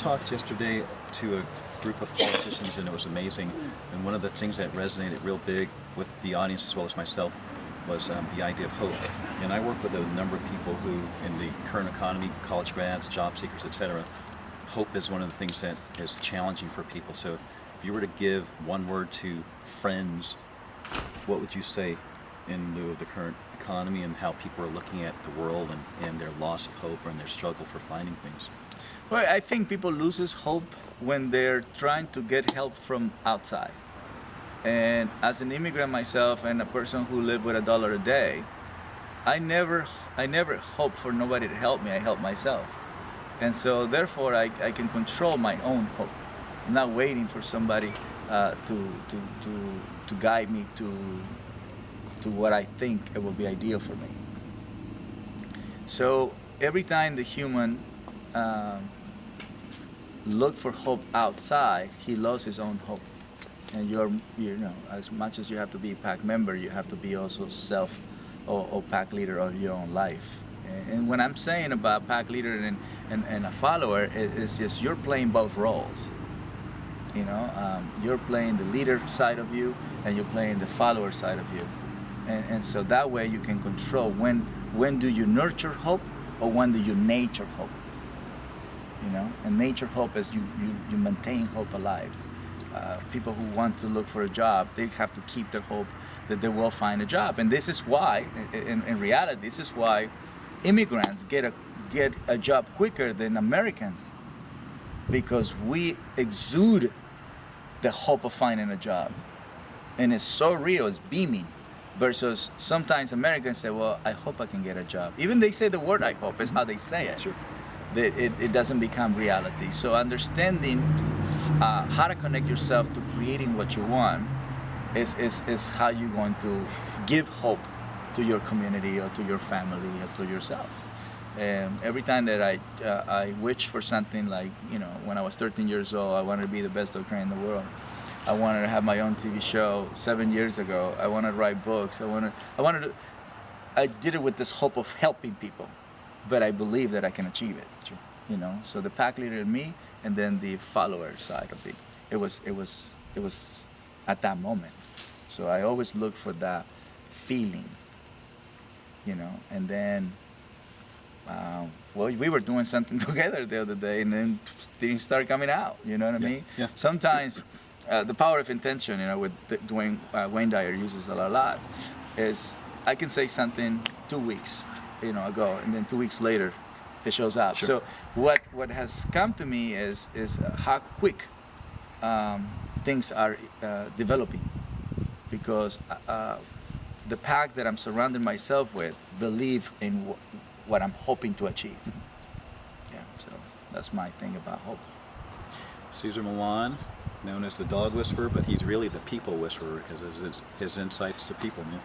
talked yesterday to a group of politicians, and it was amazing. And one of the things that resonated real big with the audience as well as myself was the idea of hope. And I work with a number of people who, in the current economy, college grads, job seekers, etc., hope is one of the things that is challenging for people. So if you were to give one word to friends, what would you say in lieu of the current economy and how people are looking at the world and their loss of hope and their struggle for finding things? Well, I think people loses hope when they're trying to get help from outside. And as an immigrant myself and a person who lived with $1 a day, I never hope for nobody to help me. I help myself. And so therefore I can control my own hope. I'm not waiting for somebody to guide me to what I think it will be ideal for me. So every time the human look for hope outside, he lost his own hope. And you know, as much as you have to be a pack member, you have to be also self or pack leader of your own life. And when I'm saying about pack leader and a follower, it's just you're playing both roles. You know, you're playing the leader side of you, and you're playing the follower side of you. And so that way you can control when do you nurture hope or when do you nature hope. You know, and nature hope is you maintain hope alive. People who want to look for a job, they have to keep their hope that they will find a job. And this is why, in reality, this is why immigrants get a job quicker than Americans, because we exude the hope of finding a job. And it's so real, it's beaming. Versus sometimes Americans say, well, I hope I can get a job. Even they say the word I hope is how they say it. Sure. That it doesn't become reality. So understanding how to connect yourself to creating what you want is how you're going to give hope to your community or to your family or to yourself. And every time that I wish for something, like, you know, when I was 13 years old, I wanted to be the best doctor in the world. I wanted to have my own TV show 7 years ago. I wanted to write books. I did it with this hope of helping people, but I believe that I can achieve it. Sure. You know, so the pack leader in me, and then the follower side of it. It was at that moment. So I always look for that feeling, you know. And then, well, we were doing something together the other day, and then things started coming out. You know what I mean? Yeah. Sometimes the power of intention, you know, with Wayne Dyer uses a lot, is I can say something 2 weeks, you know, ago, and then 2 weeks later, it shows up. Sure. So what has come to me is how quick things are developing, because the pack that I'm surrounding myself with believe in what I'm hoping to achieve. Yeah, so that's my thing about hope. Cesar Millan, known as the dog whisperer, but he's really the people whisperer because of his insights to people, man.